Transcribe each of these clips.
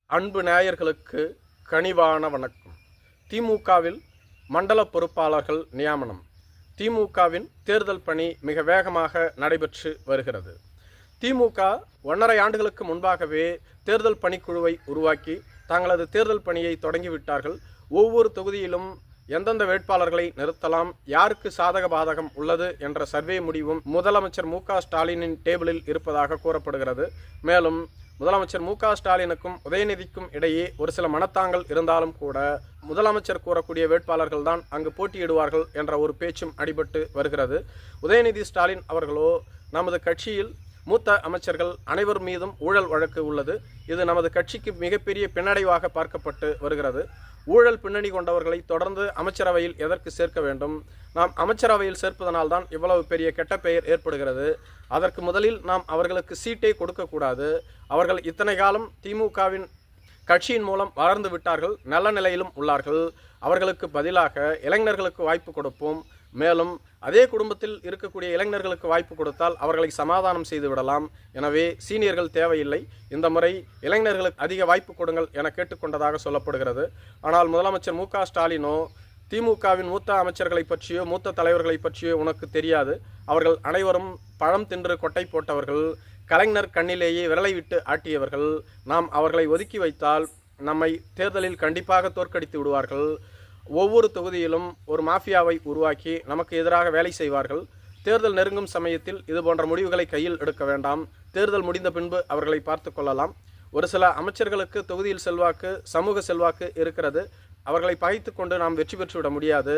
அன்பு நேயர்களுக்கு கனிவான வணக்கம். திமுகவில் மண்டல பொறுப்பாளர்கள் நியமனம். திமுகவின் தேர்தல் பணி மிக வேகமாக நடைபெற்று வருகிறது. திமுக 1.5 ஆண்டுகளுக்கு முன்பாகவே தேர்தல் பணிக்குழுவை உருவாக்கி தங்களது தேர்தல் பணியை தொடங்கிவிட்டார்கள். ஒவ்வொரு தொகுதியிலும் எந்தெந்த வேட்பாளர்களை நிறுத்தலாம், யாருக்கு சாதக பாதகம் உள்ளது என்ற சர்வே முடிவும் முதலமைச்சர் மு.க. ஸ்டாலினின் டேபிளில் இருப்பதாக கூறப்படுகிறது. மேலும் முதலமைச்சர் மு.க. ஸ்டாலினுக்கும் உதயநிதிக்கும் இடையே ஒரு சில மனத்தாங்கள் இருந்தாலும் கூட முதலமைச்சர் கூறக்கூடிய வேட்பாளர்கள் தான் அங்கு போட்டியிடுவார்கள் என்ற ஒரு பேச்சும் அடிபட்டு வருகிறது. உதயநிதி ஸ்டாலின் அவர்களோ, நமது கட்சியில் மூத்த அமைச்சர்கள் அனைவர் மீதும் ஊழல் வழக்கு உள்ளது, இது நமது கட்சிக்கு மிகப்பெரிய பின்னடைவாக பார்க்கப்பட்டு வருகிறது. ஊழல் பின்னணி கொண்டவர்களை தொடர்ந்து அமைச்சரவையில் எதற்கு சேர்க்க வேண்டும்? நாம் அமைச்சரவையில் சேர்ப்பதனால்தான் இவ்வளவு பெரிய கெட்ட பெயர் ஏற்படுகிறது. அதற்கு முதலில் நாம் அவர்களுக்கு சீட்டை கொடுக்கக்கூடாது. அவர்கள் இத்தனை காலம் திமுகவின் கட்சியின் மூலம் வளர்ந்து விட்டார்கள், நல்ல நிலையிலும் உள்ளார்கள். அவர்களுக்கு பதிலாக இளைஞர்களுக்கு வாய்ப்பு கொடுப்போம். மேலும் அதே குடும்பத்தில் இருக்கக்கூடிய இளைஞர்களுக்கு வாய்ப்பு கொடுத்தால் அவர்களை சமாதானம் செய்து விடலாம். எனவே சீனியர்கள் தேவையில்லை, இந்த முறை இளைஞர்களுக்கு அதிக வாய்ப்பு கொடுங்கள் என கேட்டுக்கொண்டதாக சொல்லப்படுகிறது. ஆனால் முதலமைச்சர் மு.க. ஸ்டாலினோ, திமுகவின் மூத்த அமைச்சர்களை பற்றியோ மூத்த தலைவர்களை பற்றியோ உனக்கு தெரியாது, அவர்கள் அனைவரும் பழம் தின்று கொட்டை போட்டவர்கள், கலைஞர் கண்ணிலேயே விரலை விட்டு ஆட்டியவர்கள். நாம் அவர்களை ஒதுக்கி வைத்தால் நம்மை தேர்தலில் கண்டிப்பாக தோற்கடித்து விடுவார்கள். ஒவ்வொரு தொகுதியிலும் ஒரு மாஃபியாவை உருவாக்கி நமக்கு எதிராக வேலை செய்வார்கள். தேர்தல் நெருங்கும் சமயத்தில் இது போன்ற முடிவுகளை கையில் எடுக்க வேண்டாம். தேர்தல் முடிந்த பின்பு அவர்களை பார்த்து கொள்ளலாம். ஒரு சில அமைச்சர்களுக்கு தொகுதியில் செல்வாக்கு, சமூக செல்வாக்கு இருக்கிறது. அவர்களை பகைத்து கொண்டு நாம் வெற்றி பெற்றுவிட முடியாது.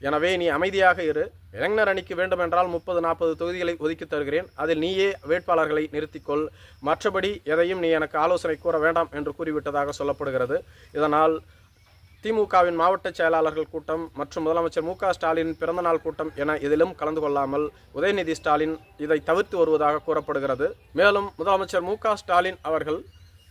எனவே நீ அமைதியாக இரு. இளைஞர் அணிக்கு வேண்டுமென்றால் 30-40 தொகுதிகளை ஒதுக்கி தருகிறேன், அதில் நீயே வேட்பாளர்களை நிறுத்திக்கொள். மற்றபடி எதையும் நீ எனக்கு ஆலோசனை கூற வேண்டாம் என்று கூறிவிட்டதாக சொல்லப்படுகிறது. இதனால் திமுகவின் மாவட்ட செயலாளர்கள் கூட்டம் மற்றும் முதலமைச்சர் மு.க. ஸ்டாலின் பிறந்தநாள் கூட்டம் என இதிலும் கலந்து கொள்ளாமல் உதயநிதி ஸ்டாலின் இதை தவிர்த்து வருவதாக கூறப்படுகிறது. மேலும் முதலமைச்சர் மு.க. ஸ்டாலின் அவர்கள்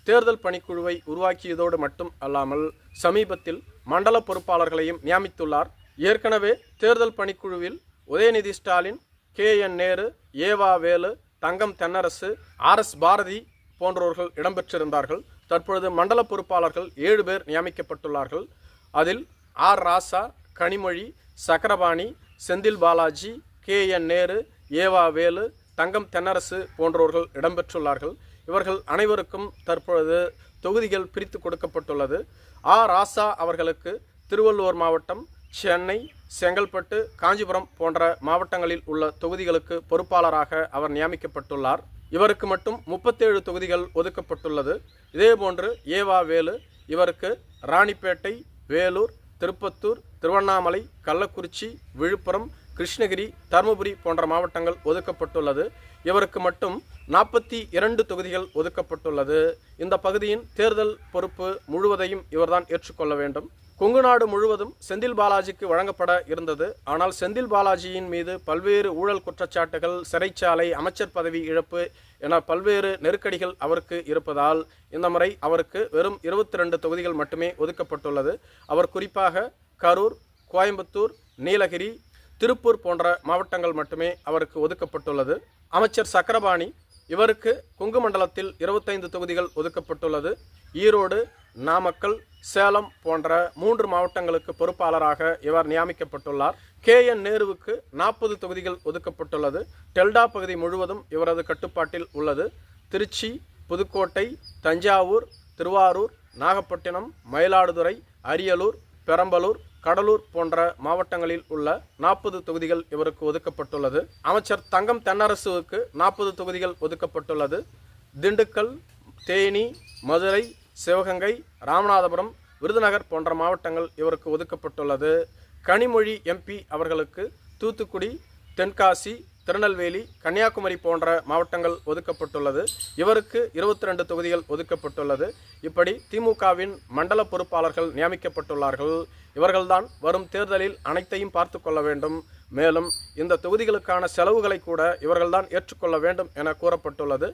தேர்தல் பணிக்குழுவை உருவாக்கியதோடு மட்டும் அல்லாமல் சமீபத்தில் மண்டல பொறுப்பாளர்களையும் நியமித்துள்ளார். ஏற்கனவே தேர்தல் பணிக்குழுவில் உதயநிதி ஸ்டாலின், கே.என். நேரு, ஏவா வேலு, தங்கம் தென்னரசு, ஆர்.எஸ். பாரதி போன்றவர்கள் இடம்பெற்றிருந்தார்கள். தற்பொழுது மண்டல பொறுப்பாளர்கள் 7 பேர் நியமிக்கப்பட்டுள்ளார்கள். அதில் ஆர். ராசா, கனிமொழி, சக்கரபாணி, செந்தில் பாலாஜி, கே.என். நேரு, ஏவா வேலு, தங்கம் தென்னரசு போன்றவர்கள் இடம்பெற்றுள்ளார்கள். இவர்கள் அனைவருக்கும் தற்பொழுது தொகுதிகள் பிரித்து கொடுக்கப்பட்டுள்ளது. ஆர். ராசா அவர்களுக்கு திருவள்ளூர் மாவட்டம், சென்னை, செங்கல்பட்டு, காஞ்சிபுரம் போன்ற மாவட்டங்களில் உள்ள தொகுதிகளுக்கு பொறுப்பாளராக அவர் நியமிக்கப்பட்டுள்ளார். இவருக்கு மட்டும் 37 தொகுதிகள் ஒதுக்கப்பட்டுள்ளது. இதேபோன்று ஏவா வேலு, இவருக்கு ராணிப்பேட்டை, வேலூர், திருப்பத்தூர், திருவண்ணாமலை, கள்ளக்குறிச்சி, விழுப்புரம், கிருஷ்ணகிரி, தருமபுரி போன்ற மாவட்டங்கள் ஒதுக்கப்பட்டுள்ளது. இவருக்கு மட்டும் 42 தொகுதிகள் ஒதுக்கப்பட்டுள்ளது. இந்த பகுதியின் தேர்தல் பொறுப்பு முழுவதையும் இவர்தான் ஏற்றுக்கொள்ள வேண்டும். கொங்கு நாடு முழுவதும் செந்தில் பாலாஜிக்கு வழங்கப்பட இருந்தது. ஆனால் செந்தில் பாலாஜியின் மீது பல்வேறு ஊழல் குற்றச்சாட்டுகள், சிறைச்சாலை, அமைச்சர் பதவி இழப்பு என பல்வேறு நெருக்கடிகள் அவருக்கு இருப்பதால் இந்த முறை அவருக்கு வெறும் 22 தொகுதிகள் மட்டுமே ஒதுக்கப்பட்டுள்ளது. அவர் குறிப்பாக கரூர், கோயம்புத்தூர், நீலகிரி, திருப்பூர் போன்ற மாவட்டங்கள் மட்டுமே அவருக்கு ஒதுக்கப்பட்டுள்ளது. அமைச்சர் சக்கரபாணி, இவருக்கு கொங்கு மண்டலத்தில் 25 தொகுதிகள் ஒதுக்கப்பட்டுள்ளது. ஈரோடு, நாமக்கல், சேலம் போன்ற 3 மாவட்டங்களுக்கு பொறுப்பாளராக இவர் நியமிக்கப்பட்டுள்ளார். கே.என். நேருவுக்கு 40 தொகுதிகள் ஒதுக்கப்பட்டுள்ளது. டெல்டா பகுதி முழுவதும் இவரது கட்டுப்பாட்டில் உள்ளது. திருச்சி, புதுக்கோட்டை, தஞ்சாவூர், திருவாரூர், நாகப்பட்டினம், மயிலாடுதுறை, அரியலூர், பெரம்பலூர், கடலூர் போன்ற மாவட்டங்களில் உள்ள 40 தொகுதிகள் இவருக்கு ஒதுக்கப்பட்டுள்ளது. அமைச்சர் தங்கம் தென்னரசுவுக்கு 40 தொகுதிகள் ஒதுக்கப்பட்டுள்ளது. திண்டுக்கல், தேனி, மதுரை, சிவகங்கை, ராமநாதபுரம், விருதுநகர் போன்ற மாவட்டங்கள் இவருக்கு ஒதுக்கப்பட்டுள்ளது. கனிமொழி எம்பி அவர்களுக்கு தூத்துக்குடி, தென்காசி, திருநெல்வேலி, கன்னியாகுமரி போன்ற மாவட்டங்கள் ஒதுக்கப்பட்டுள்ளது. இவருக்கு 22 தொகுதிகள் ஒதுக்கப்பட்டுள்ளது. இப்படி திமுகவின் மண்டல பொறுப்பாளர்கள் நியமிக்கப்பட்டுள்ளார்கள். இவர்கள்தான் வரும் தேர்தலில் அனைத்தையும் பார்த்து கொள்ள வேண்டும். மேலும் இந்த தொகுதிகளுக்கான செலவுகளை கூட இவர்கள்தான் ஏற்றுக்கொள்ள வேண்டும் என கூறப்பட்டுள்ளது.